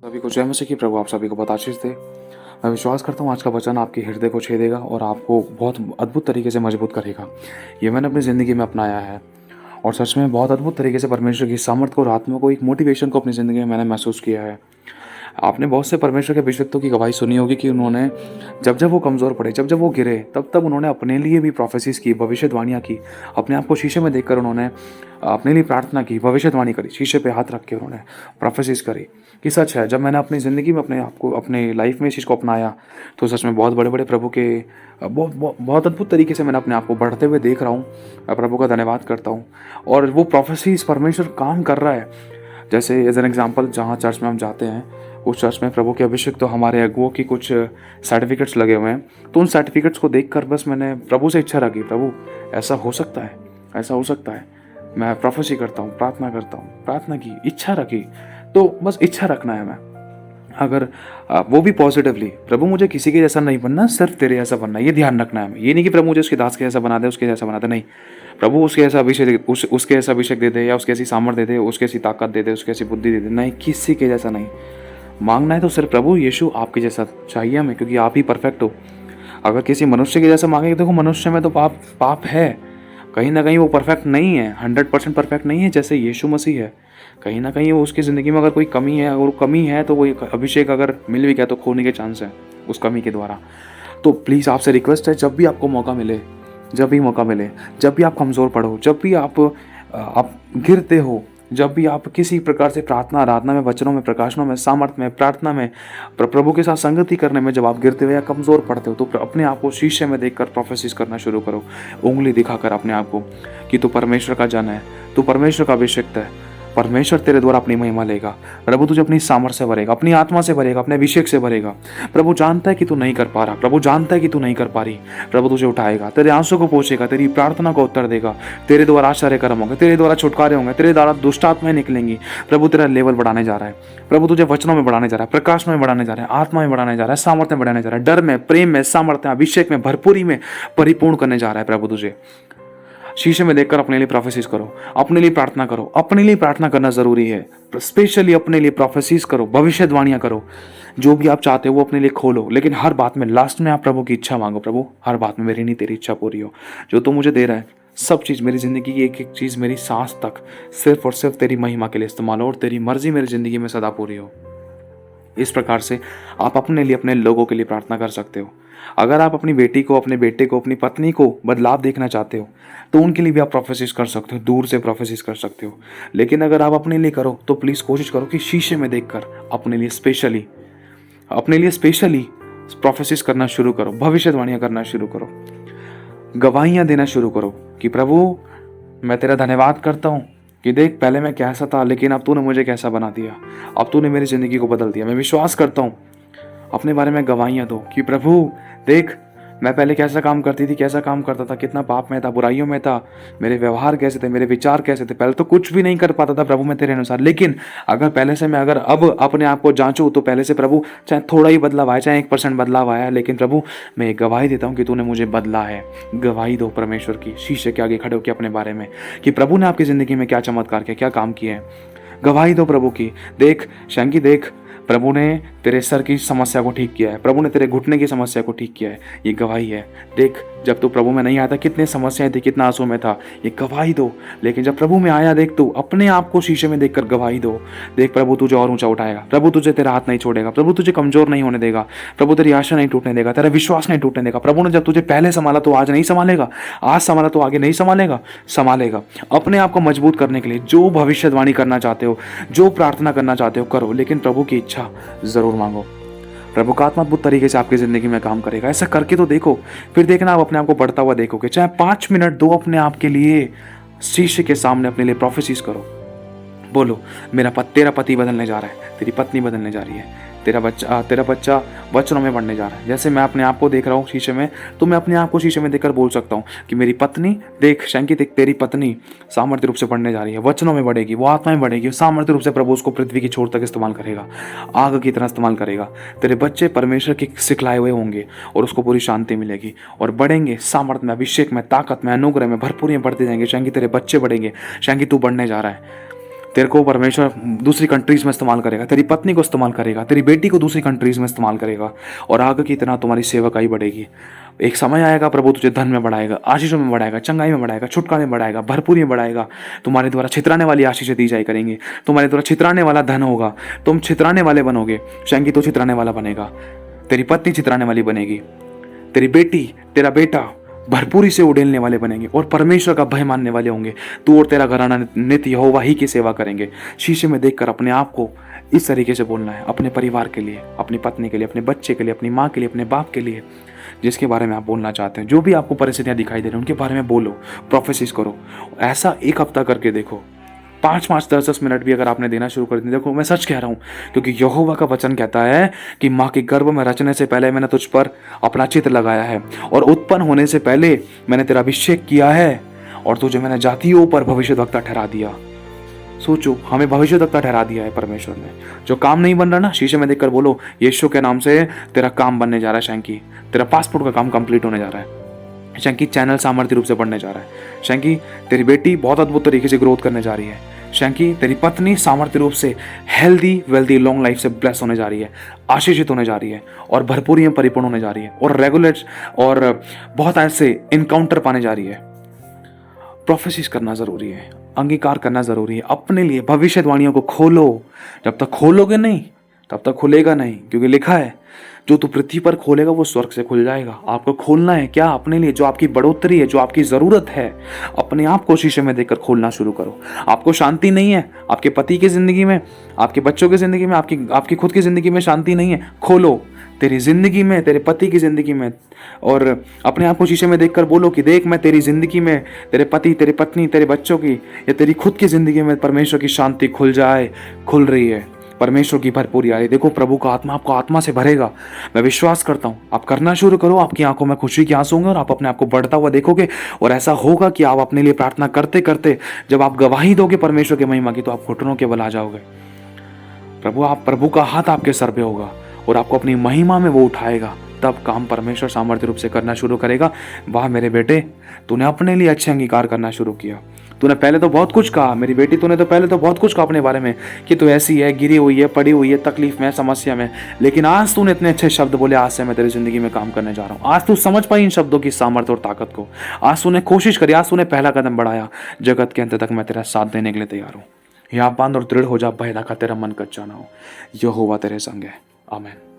सभी को जय मसीह की। प्रभु आप सभी को बहुत आशीष दे। मैं विश्वास करता हूँ आज का वचन आपके हृदय को छेदेगा और आपको बहुत अद्भुत तरीके से मजबूत करेगा। ये मैंने अपनी ज़िंदगी में अपनाया है और सच में बहुत अद्भुत तरीके से परमेश्वर की सामर्थ को और आत्मा को, एक मोटिवेशन को अपनी ज़िंदगी में मैंने महसूस किया है। आपने बहुत से परमेश्वर के अभिषिक्तों की गवाही सुनी होगी कि उन्होंने जब जब वो कमज़ोर पड़े, जब जब वो गिरे, तब तब उन्होंने अपने लिए भी प्रोफेसीज़ की, भविष्यवाणियाँ की। अपने आप को शीशे में देखकर उन्होंने अपने लिए प्रार्थना की, भविष्यवाणी करी, शीशे पे हाथ रख के उन्होंने प्रोफेसीज़ करी कि सच है। जब मैंने अपनी ज़िंदगी में अपने आप को, अपने लाइफ में इस चीज़ को अपनाया, तो सच में बहुत बड़े बड़े प्रभु के बहुत अद्भुत तरीके से मैंने अपने आप को बढ़ते हुए देख रहा हूँ। मैं प्रभु का धन्यवाद करता हूँ और वो प्रोफेसीज़ परमेश्वर काम कर रहा है। जैसे एज एन एग्जाम्पल, जहाँ चर्च में हम जाते हैं, उस चर्च में प्रभु के अभिषेक तो हमारे अगुओं की कुछ सर्टिफिकेट्स लगे हुए हैं। तो उन सर्टिफिकेट्स को देखकर बस मैंने प्रभु से इच्छा रखी, प्रभु ऐसा हो सकता है, ऐसा हो सकता है। मैं प्रोफेसी करता हूँ, प्रार्थना करता हूँ, प्रार्थना की, इच्छा रखी। तो बस इच्छा रखना है मैं, अगर वो भी पॉजिटिवली, प्रभु मुझे किसी के जैसा नहीं बनना, सिर्फ तेरे जैसा बनना, ये ध्यान रखना है। ये नहीं कि प्रभु मुझे उसके दास के जैसा बना दे, उसके जैसा बना दे, नहीं। प्रभु उसके ऐसा अभिषेक, उसके ऐसा अभिषेक दे दे, या उसके ऐसी सामर्थ दे दे, उसके ऐसी ताकत दे दे, उसके ऐसी बुद्धि दे दे, नहीं, किसी के जैसा नहीं। मांगना है तो सिर्फ प्रभु यीशु आपके जैसा चाहिए हमें, क्योंकि आप ही परफेक्ट हो। अगर किसी मनुष्य के जैसा मांगेंगे, देखो मनुष्य में तो पाप है, कहीं ना कहीं वो परफेक्ट नहीं है, 100% परफेक्ट नहीं है जैसे यीशु मसीह है। कहीं ना कहीं वो उसकी ज़िंदगी में अगर कोई कमी है, और कमी है तो वो अभिषेक अगर मिल भी गया तो खोने के चांस है उस कमी के द्वारा। तो प्लीज़ आपसे रिक्वेस्ट है, जब भी आपको मौका मिले, जब भी मौका मिले, जब भी आप कमज़ोर पड़ो, जब भी आप गिरते हो, जब भी आप किसी प्रकार से प्रार्थना, आराधना में, वचनों में, प्रकाशनों में, सामर्थ में, प्रार्थना में, प्रभु के साथ संगति करने में जब आप गिरते हो या कमज़ोर पड़ते हो, तो अपने आप को शीशे में देखकर प्रोफेसिस करना शुरू करो, उंगली दिखाकर अपने आप को कि तू परमेश्वर का जन है, तू परमेश्वर का अभिषिक्त है। परमेश्वर तेरे द्वारा अपनी महिमा लेगा। प्रभु तुझे अपनी सामर्थ से भरेगा, अपनी आत्मा से भरेगा, अपने अभिषेक से भरेगा। प्रभु जानता है कि तू नहीं कर पा रहा, प्रभु जानता है कि तू नहीं कर पा रही। प्रभु तुझे उठाएगा, तेरे आंसू को पोंछेगा, तेरी प्रार्थना को उत्तर देगा, तेरे द्वारा आश्चर्य कर्म होंगे, तेरे द्वारा छुटकारे होंगे, तेरे द्वारा दुष्ट आत्माएं निकलेंगी। प्रभु तेरा लेवल बढ़ाने जा रहा है। प्रभु तुझे वचनों में बढ़ाने जा रहा है, प्रकाश में बढ़ाने जा रहा है, आत्मा में बढ़ाने जा रहा है, सामर्थ्य में बढ़ाने जा रहा है, डर में, प्रेम में, सामर्थ्य में, अभिषेक में, भरपूरी में परिपूर्ण करने जा रहा है। प्रभु तुझे शीशे में देखकर अपने लिए प्रोफेसीज करो, अपने लिए प्रार्थना करो। अपने लिए प्रार्थना करना जरूरी है, स्पेशली अपने लिए प्रोफेसीज करो, भविष्यवाणियां करो। जो भी आप चाहते हो वो अपने लिए खोलो, लेकिन हर बात में लास्ट में आप प्रभु की इच्छा मांगो। प्रभु हर बात में मेरी नहीं तेरी इच्छा पूरी हो। जो तू मुझे दे रहा है, सब चीज़, मेरी ज़िंदगी की एक एक चीज़, मेरी सांस तक सिर्फ और सिर्फ तेरी महिमा के लिए इस्तेमाल हो और तेरी मर्जी मेरी ज़िंदगी में सदा पूरी हो। इस प्रकार से आप अपने लिए, अपने लोगों के लिए प्रार्थना कर सकते हो। अगर आप अपनी बेटी को, अपने बेटे को, अपनी पत्नी को बदलाव देखना चाहते हो, तो उनके लिए भी आप प्रोफेसिस कर सकते हो, दूर से प्रोफेसिस कर सकते हो। लेकिन अगर आप अपने लिए करो तो प्लीज़ कोशिश करो कि शीशे में देखकर अपने लिए स्पेशली प्रोफेसिस करना शुरू करो, भविष्यवाणियाँ करना शुरू करो, गवाहियाँ देना शुरू करो कि प्रभु मैं तेरा धन्यवाद करता हूँ कि देख पहले मैं कैसा था, लेकिन अब तूने मुझे कैसा बना दिया, अब तूने मेरी ज़िंदगी को बदल दिया। मैं विश्वास करता हूँ, अपने बारे में गवाहियाँ दो कि प्रभु देख मैं पहले कैसा काम करती थी, कैसा काम करता था, कितना पाप में था, बुराइयों में था, मेरे व्यवहार कैसे थे, मेरे विचार कैसे थे। पहले तो कुछ भी नहीं कर पाता था प्रभु मैं तेरे अनुसार, लेकिन अगर पहले से मैं अगर अब अपने आप को जांचूं तो पहले से प्रभु चाहे थोड़ा ही बदलाव आया, चाहे 1% बदलाव आया, लेकिन प्रभु मैं एक गवाही देता हूँ कि तूने मुझे बदला है। गवाही दो परमेश्वर की, शीशे के आगे खड़े होकर अपने बारे में कि प्रभु ने आपकी ज़िंदगी में क्या चमत्कार किया, क्या काम किया है। गवाही दो प्रभु की। देख शंकी, देख प्रभु ने तेरे सर की समस्या को ठीक किया है, प्रभु ने तेरे घुटने की समस्या को ठीक किया है, ये गवाही है। देख जब तू प्रभु में नहीं आया था कितनी समस्याएं थी, कितना आंसू में था, ये गवाही दो। लेकिन जब प्रभु में आया, देख तू अपने आप को शीशे में देखकर गवाही दो। देख प्रभु तुझे और ऊंचा उठाएगा, प्रभु तुझे तेरा हाथ नहीं छोड़ेगा, प्रभु तुझे कमजोर नहीं होने देगा, प्रभु तेरी आशा नहीं टूटने देगा, तेरा विश्वास नहीं टूटने देगा। प्रभु ने जब तुझे पहले संभाला तो आज नहीं संभालेगा, आज संभाला तो आगे नहीं संभालेगा। अपने आप को मजबूत करने के लिए जो भविष्यवाणी करना चाहते हो, जो प्रार्थना करना चाहते हो करो, लेकिन प्रभु की इच्छा जरूर मांगो। प्रभु का आत्मा अद्भुत तरीके से आपकी जिंदगी में काम करेगा। ऐसा करके तो देखो, फिर देखना आप अपने आप को बढ़ता हुआ देखोगे। चाहे 5 मिनट दो अपने आप के लिए, शीशे के सामने अपने लिए प्रोफेसीज करो। बोलो तेरा पति बदलने जा रहा है, तेरी पत्नी बदलने जा रही है, तेरा बच्चा वचनों में बढ़ने जा रहा है। जैसे मैं अपने आप को देख रहा हूँ शीशे में, तो मैं अपने आप को शीशे में देखकर बोल सकता हूँ कि मेरी पत्नी देख, शंकी देख, तेरी पत्नी सामर्थ्य रूप से बढ़ने जा रही है, वचनों में बढ़ेगी, वो आत्मा में बढ़ेगी, सामर्थ्य रूप से प्रभु उसको पृथ्वी की छोर तक इस्तेमाल करेगा, आग की तरह इस्तेमाल करेगा। तेरे बच्चे परमेश्वर के सिखलाए हुए होंगे और उसको पूरी शांति मिलेगी और बढ़ेंगे सामर्थ्य में, अभिषेक में, ताकत में, अनुग्रह में, भरपूरी में बढ़ते जाएंगे। शंकी तेरे बच्चे बढ़ेंगे, शंकी तू बढ़ने जा रहा है। तेरे को परमेश्वर दूसरी कंट्रीज़ में इस्तेमाल करेगा, तेरी पत्नी को इस्तेमाल करेगा, तेरी बेटी को दूसरी कंट्रीज़ में इस्तेमाल करेगा और आगे की तरह तुम्हारी सेवकाई बढ़ेगी। एक समय आएगा प्रभु तुझे धन में बढ़ाएगा, आशीषों में बढ़ाएगा, चंगाई में बढ़ाएगा, छुटकारे में बढ़ाएगा, भरपूरी में बढ़ाएगा। तुम्हारे द्वारा छितराने वाली आशीषें दी जाए करेंगी, तुम्हारे द्वारा छितराने वाला धन होगा, तुम छितराने वाले बनोगे। शैंकी तो छितराने वाला बनेगा, तेरी पत्नी छितराने वाली बनेगी, तेरी बेटी तेरा बेटा भरपूरी से उड़ेलने वाले बनेंगे और परमेश्वर का भय मानने वाले होंगे। तू और तेरा घराना नित्य यहोवा ही की सेवा करेंगे। शीशे में देखकर अपने आप को इस तरीके से बोलना है, अपने परिवार के लिए, अपनी पत्नी के लिए, अपने बच्चे के लिए, अपनी माँ के लिए, अपने बाप के लिए, जिसके बारे में आप बोलना चाहते हैं। जो भी आपको परिस्थितियाँ दिखाई दे रही हैं उनके बारे में बोलो, प्रोफेसिस करो। ऐसा एक हफ्ता करके देखो, 5-5, 10-10 मिनट भी अगर आपने देना शुरू कर दिया। देखो मैं सच कह रहा हूँ, क्योंकि यहोवा का वचन कहता है कि माँ के गर्भ में रचने से पहले मैंने तुझ पर अपना चित्त लगाया है और उत्पन्न होने से पहले मैंने तेरा अभिषेक किया है और तुझे मैंने जातियों पर भविष्यद्वक्ता ठहरा दिया। सोचो, हमें भविष्यद्वक्ता ठहरा दिया है परमेश्वर ने। जो काम नहीं बन रहा ना, शीशे में देखकर बोलो, यीशु के नाम से तेरा काम बनने जा रहा है। शैंकी, तेरा पासपोर्ट का काम कंप्लीट होने जा रहा है। शैंकी, चैनल सामर्थ्य रूप से बढ़ने जा रहा है। शैंकी, तेरी बेटी बहुत अद्भुत तरीके से ग्रोथ करने जा रही है। शैंकी, तेरी पत्नी सामर्थ्य रूप से हेल्दी, वेल्दी, लॉन्ग लाइफ से ब्लेस होने जा रही है, आशीषित होने जा रही है और भरपूरी में परिपूर्ण होने जा रही है और रेगुलर और बहुत ऐसे इनकाउंटर पाने जा रही है। प्रोफेसिस करना जरूरी है, अंगीकार करना जरूरी है अपने लिए। भविष्यवाणियों को खोलो, जब तक खोलोगे नहीं तब तक खुलेगा नहीं, क्योंकि लिखा है जो तू पृथ्वी पर खोलेगा वो स्वर्ग से खुल जाएगा। आपको खोलना है क्या? अपने लिए जो आपकी बढ़ोतरी है, जो आपकी जरूरत है, अपने आप को शीशे में देखकर खोलना शुरू करो। आपको शांति नहीं है आपके पति की जिंदगी में, आपके बच्चों की जिंदगी में, आपकी खुद की जिंदगी में शांति नहीं है, खोलो। तेरी जिंदगी में, तेरे पति की जिंदगी में, और अपने आप को शीशे में देखकर बोलो कि देख, मैं तेरी जिंदगी में, तेरे पति, तेरी पत्नी, तेरे बच्चों की या तेरी खुद की जिंदगी में परमेश्वर की शांति खुल जाए, खुल रही है। परमेश्वर की भरपूरी आ रही है। देखो, प्रभु का आत्मा आपको आत्मा से भरेगा। मैं विश्वास करता हूँ आप करना शुरू करो, आपकी आंखों में खुशी के आंसू होंगे और आप अपने आप को बढ़ता हुआ देखोगे। और ऐसा होगा कि आप अपने लिए प्रार्थना करते करते जब आप गवाही दोगे परमेश्वर की महिमा की, तो आप घुटनों के बल आ जाओगे। प्रभु का हाथ आपके सर पे होगा और आपको अपनी महिमा में वो उठाएगा। तब काम परमेश्वर सामर्थ्य रूप से करना शुरू करेगा। वाह मेरे बेटे, तूने अपने लिए अच्छे अंगीकार करना शुरू किया। तूने पहले तो बहुत कुछ कहा, मेरी बेटी, तूने तो पहले तो बहुत कुछ कहा अपने बारे में कि तू ऐसी है, गिरी हुई है, पड़ी हुई है, तकलीफ में, समस्या में, लेकिन आज तूने इतने अच्छे शब्द बोले, आज से मैं तेरी जिंदगी में काम करने जा रहा हूँ। आज तू समझ पाई इन शब्दों की सामर्थ्य और ताकत को। आज तूने कोशिश करी, आज तूने पहला कदम बढ़ाया। जगत के अंत तक मैं तेरा साथ देने के लिए तैयार हूँ। यहाँ बांध और दृढ़ हो जा, भय का तेरा मन कच्चा ना हो। यहोवा तेरे संग है। आमीन।